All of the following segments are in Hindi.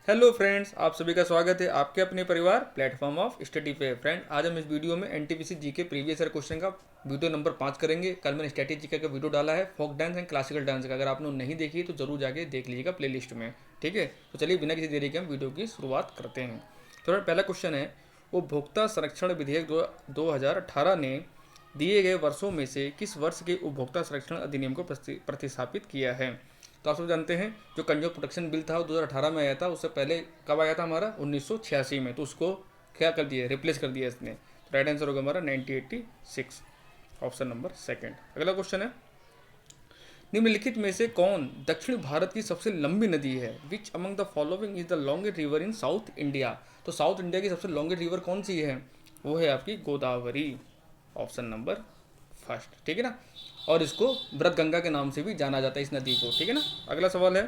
हेलो फ्रेंड्स, आप सभी का स्वागत है आपके अपने परिवार प्लेटफॉर्म ऑफ स्टडी पे। फ्रेंड, आज हम इस वीडियो में एनटीपीसी जी के प्रीवियस ईयर क्वेश्चन का वीडियो नंबर 5 करेंगे। कल मैंने स्ट्रेटेजी का वीडियो डाला है folk dance and classical dance का। अगर आपने नहीं देखी तो जरूर जाके देख लीजिएगा प्लेलिस्ट में। ठीक है, तो चलिए बिना किसी देरी के हम वीडियो की शुरुआत करते हैं। तो फ्रेंड, पहला क्वेश्चन है, उपभोक्ता संरक्षण विधेयक 2018 ने दिए गए वर्षों में से किस वर्ष के उपभोक्ता संरक्षण अधिनियम को प्रतिस्थापित किया है। तो आप सब जानते हैं जो कंज्यूमर प्रोटेक्शन बिल था वो 2018 में आया था। उससे पहले कब आया था हमारा 1986 में। तो उसको क्या कर दिया, रिप्लेस कर दिया इसने। तो राइट आंसर होगा हमारा 1986, ऑप्शन नंबर सेकंड। अगला क्वेश्चन है, निम्नलिखित में से कौन दक्षिण भारत की सबसे लंबी नदी है। Which among the following is the longest river in south India. तो साउथ इंडिया की सबसे लॉन्गेस्ट रिवर कौन सी है, वो है आपकी गोदावरी, ऑप्शन नंबर फर्स्ट। ठीक है ना, और इसको व्रत गंगा के नाम से भी जाना जाता है इस नदी को। ठीक है ना। अगला सवाल है,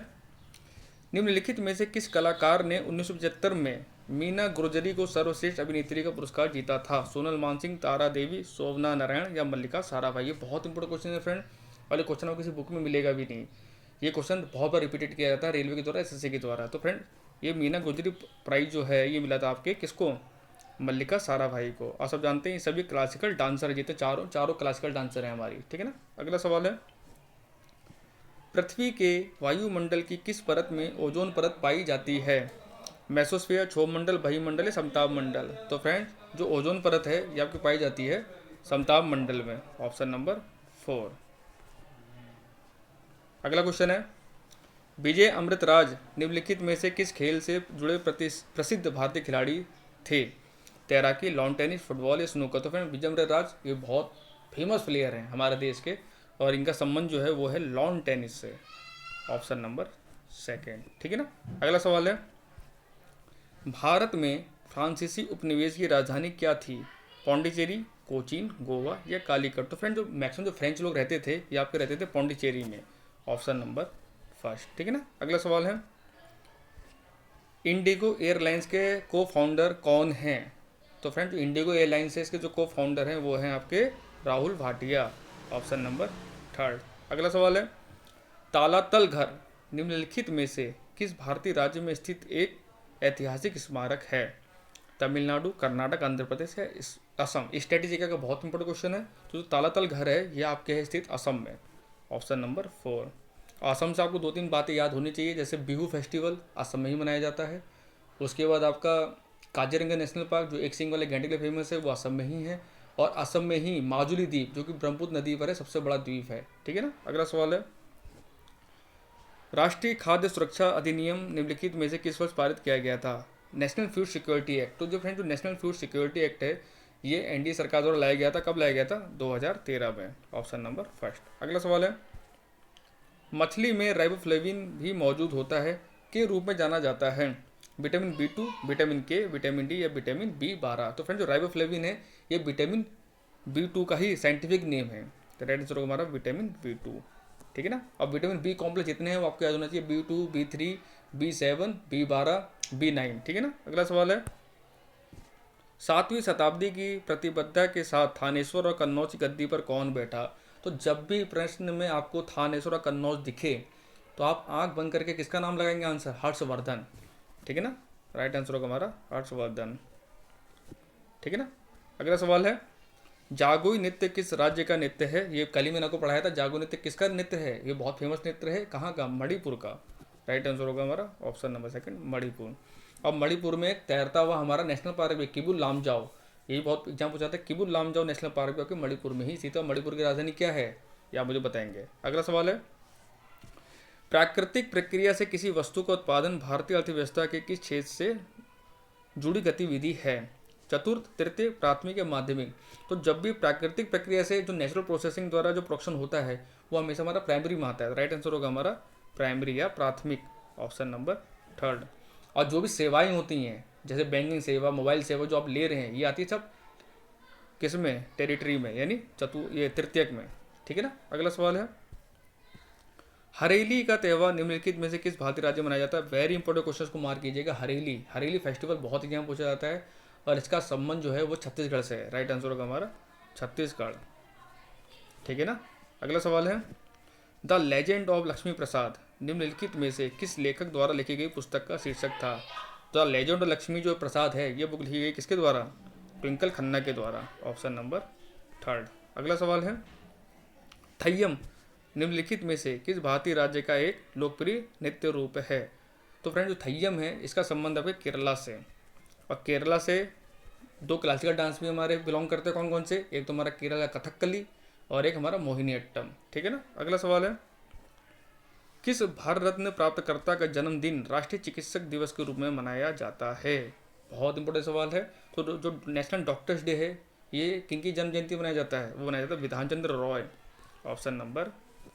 निम्नलिखित में से किस कलाकार ने 1975 में मीना गुर्जरी को सर्वश्रेष्ठ अभिनेत्री का पुरस्कार जीता था। सोनल मानसिंह, तारा देवी, शोभना नारायण या मल्लिका साराभाई। ये बहुत इंपॉर्टेंट क्वेश्चन है फ्रेंड, और ये क्वेश्चन आपको किसी बुक में मिलेगा भी नहीं। ये क्वेश्चन बहुत बार रिपीटेड किया जाता है रेलवे के द्वारा, एसएससी के द्वारा। तो फ्रेंड, ये मीना गुर्जरी प्राइज जो है ये मिला था आपके किसको, मल्लिका साराभाई को। आप सब जानते हैं सभी क्लासिकल डांसर है, जितने चारों क्लासिकल डांसर हैं हमारी। ठीक है ना। अगला सवाल है, पृथ्वी के वायुमंडल की किस परत में ओजोन परत पाई जाती है। मेसोस्फीयर, क्षोभमंडल, बहिमंडल या समताप मंडल। तो फ्रेंड, जो ओजोन परत है ये आपकी पाई जाती है समताप मंडल में, ऑप्शन नंबर 4। अगला क्वेश्चन है, विजय अमृतराज निम्नलिखित में से किस खेल से जुड़े प्रसिद्ध भारतीय खिलाड़ी थे। तैराकी, लॉन टेनिस, फुटबॉल या स्नूकर। तो फ्रेंड, विजय अमृतराज ये बहुत फेमस प्लेयर हैं हमारे देश के, और इनका संबंध जो है वो है लॉन टेनिस से, ऑप्शन नंबर सेकेंड। ठीक है ना। अगला सवाल है, भारत में फ्रांसीसी उपनिवेश की राजधानी क्या थी। पौंडीचेरी, कोचीन, गोवा या कालीकट। तो फ्रेंड, जो मैक्सिमम जो फ्रेंच लोग रहते थे ये आपके रहते थे पौंडीचेरी में, ऑप्शन नंबर फर्स्ट। ठीक है ना। अगला सवाल है, इंडिगो एयरलाइंस के को फाउंडर कौन हैं। तो फ्रेंड, जो इंडिगो एयरलाइंस है इसके जो को फाउंडर हैं वो हैं आपके Rahul Bhatia, option number third. अगला सवाल है, तालातल घर निम्नलिखित में से किस भारतीय राज्य में स्थित एक ऐतिहासिक स्मारक है। तमिलनाडु, कर्नाटक, आंध्र प्रदेश या असम। स्ट्रेटेजी का बहुत इंपॉर्टेंट क्वेश्चन है। तो जो तालातल घर है ये आपके है स्थित असम में, ऑप्शन नंबर 4। असम से आपको 2-3 बातें याद होनी चाहिए, जैसे बिहू फेस्टिवल असम में ही मनाया जाता है। उसके बाद आपका काजीरंगा नेशनल पार्क जो एक सिंग वाले गैंडे के लिए फेमस है वो असम में ही है। और असम में ही माजुली द्वीप जो कि ब्रह्मपुत्र नदी पर है सबसे बड़ा द्वीप है। ठीक है ना। अगला सवाल है, राष्ट्रीय खाद्य सुरक्षा अधिनियम निम्नलिखित में से किस वर्ष पारित किया गया था। National food security act. तो जो फ्रेंड, जो नेशनल फूड सिक्योरिटी एक्ट है ये एनडीए सरकार द्वारा लाया गया था। कब लाया गया था, 2013 में, ऑप्शन नंबर फर्स्ट। अगला सवाल है, मछली में राइबोफ्लेविन भी मौजूद होता है के रूप में जाना जाता है। विटामिन B2, विटामिन के, विटामिन डी या विटामिन B12। तो फ्रेंड, जो राइबोफ्लेविन है ये विटामिन B2 का ही साइंटिफिक नेम है। तो राइट आंसर होगा हमारा विटामिन B2। ठीक है ना। अब विटामिन बी कॉम्प्लेक्स जितने हैं वो आपको याद होना चाहिए, B2, B3, B7, B12, B9। ठीक है ना। अगला सवाल है, 7वीं शताब्दी की प्रतिबद्धता के साथ थानेश्वर और कन्नौज की गद्दी पर कौन बैठा। तो जब भी प्रश्न में आपको थानेश्वर और कन्नौज दिखे तो आप आंख बंद करके किसका नाम लगाएंगे आंसर, हर्षवर्धन। ठीक है ना। राइट आंसर होगा हमारा हर्षवर्धन। ठीक है ना। अगला सवाल है, जागोई नृत्य किस राज्य का नृत्य है। ये कल ही मैंने आपको पढ़ाया था, जागोई नृत्य किसका नृत्य है। ये बहुत फेमस नृत्य है, कहाँ का, मणिपुर का। राइट आंसर होगा हमारा ऑप्शन नंबर सेकंड, मणिपुर। अब मणिपुर में एक तैरता हुआ हमारा नेशनल पार्क भी किबुल लामजाओ। यही बहुत एग्जाम पूछा था, किबुल लामजाओ नेशनल पार्क भी आपके मणिपुर में ही स्थित है। मणिपुर की राजधानी क्या है ये आप मुझे बताएंगे। अगला सवाल है, प्राकृतिक प्रक्रिया से किसी वस्तु का उत्पादन भारतीय अर्थव्यवस्था के किस क्षेत्र से जुड़ी गतिविधि है। चतुर्थ, तृतीय, प्राथमिक या माध्यमिक। तो जब भी प्राकृतिक प्रक्रिया से जो नेचुरल प्रोसेसिंग द्वारा जो प्रोडक्शन होता है वो हमेशा हमारा प्राइमरी में आता है। राइट आंसर होगा हमारा प्राइमरी या प्राथमिक, ऑप्शन नंबर थर्ड। और जो भी सेवाएं होती हैं जैसे बैंकिंग सेवा, मोबाइल सेवा जो आप ले रहे हैं ये आती है सब किस में, टेरिटरी में, यानी ये तृतीयक में। ठीक है ना। अगला सवाल है, हरेली का त्यौहार निम्नलिखित में से किस भारतीय राज्य में मनाया जाता है। वेरी इंपॉर्टेंट क्वेश्चन को मार्क कीजिएगा। हरेली, हरेली फेस्टिवल बहुत एग्जाम पूछा जाता है और इसका संबंध जो है वो छत्तीसगढ़ से है। राइट आंसर होगा हमारा छत्तीसगढ़। ठीक है ना। अगला सवाल है, द लेजेंड ऑफ लक्ष्मी प्रसाद निम्नलिखित में से किस लेखक द्वारा लिखी गई पुस्तक का शीर्षक था? द लेजेंड ऑफ लक्ष्मी जो प्रसाद है, ये बुक लिखी गई किसके द्वारा? ट्विंकल खन्ना के द्वारा। Option number 3। अगला सवाल है, थय्यम निम्नलिखित में से किस भारतीय राज्य का एक लोकप्रिय नृत्य रूप है? तो फ्रेंड जो थय्यम है इसका संबंध आपके केरला से, और केरला से 2 क्लासिकल डांस भी हमारे बिलोंग करते हैं। कौन कौन से? एक तो हमारा केरला कथकली और एक हमारा मोहिनीअट्टम। ठीक है ना। अगला सवाल है, किस भारत रत्न प्राप्तकर्ता का जन्मदिन राष्ट्रीय चिकित्सक दिवस के रूप में मनाया जाता है? बहुत इंपॉर्टेंट सवाल है। तो जो नेशनल डॉक्टर्स डे है, ये किनकी जन्म जयंती मनाया जाता है? वो मनाया जाता है विधान चंद्र रॉय। Option number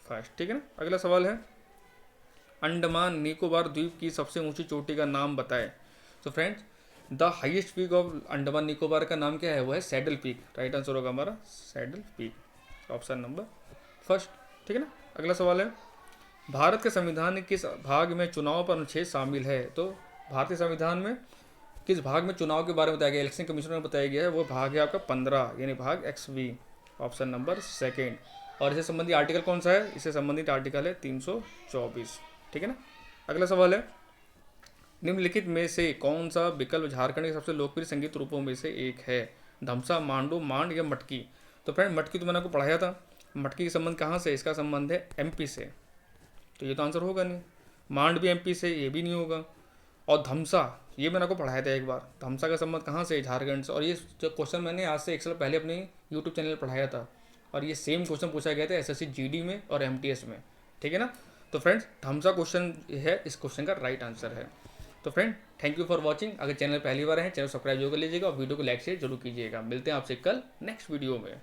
1। ठीक है ना। अगला सवाल है, अंडमान निकोबार द्वीप की सबसे ऊंची चोटी का नाम बताएं। तो friends the highest peak of Andaman Nicobar का नाम क्या है? वो है सैडल पीक। राइट आंसर होगा हमारा सैडल पीक। Option number 1। ठीक है ना। अगला सवाल है, भारत के संविधान के किस भाग में चुनाव पर अनुच्छेद शामिल है? तो भारतीय संविधान में किस भाग में चुनाव के बारे में बताया गया, इलेक्शन कमीशन में बताया गया है? वो भाग है आपका 15, यानी भाग XV। Option number 2। और इससे संबंधित आर्टिकल कौन सा है? इससे संबंधित आर्टिकल है 324। ठीक है ना। अगला सवाल है, निम्नलिखित में से कौन सा विकल्प झारखंड के सबसे लोकप्रिय संगीत रूपों में से एक है? धमसा, मांडो, मांड या मटकी? तो फ्रेंड मटकी तो मैंने आपको पढ़ाया था। मटकी का संबंध कहाँ से? इसका संबंध है MP से, तो ये तो आंसर होगा नहीं। मांड भी MP से, ये भी नहीं होगा। और धमसा, ये मैंने आपको पढ़ाया था एक बार। धमसा का संबंध कहाँ से? झारखंड से। और ये जो क्वेश्चन मैंने आज से 1 साल पहले अपने यूट्यूब चैनल पर पढ़ाया था, और ये सेम क्वेश्चन पूछा गया था SSC GD में और MTS में। ठीक है ना। तो फ्रेंड्स धमसा क्वेश्चन है इस क्वेश्चन का राइट आंसर है। तो friend thank you for watching. अगर चैनल पहली बार है, चैनल सब्सक्राइब जरूर कर लीजिएगा और वीडियो को लाइक शेयर जरूर कीजिएगा। मिलते हैं आपसे कल नेक्स्ट वीडियो में।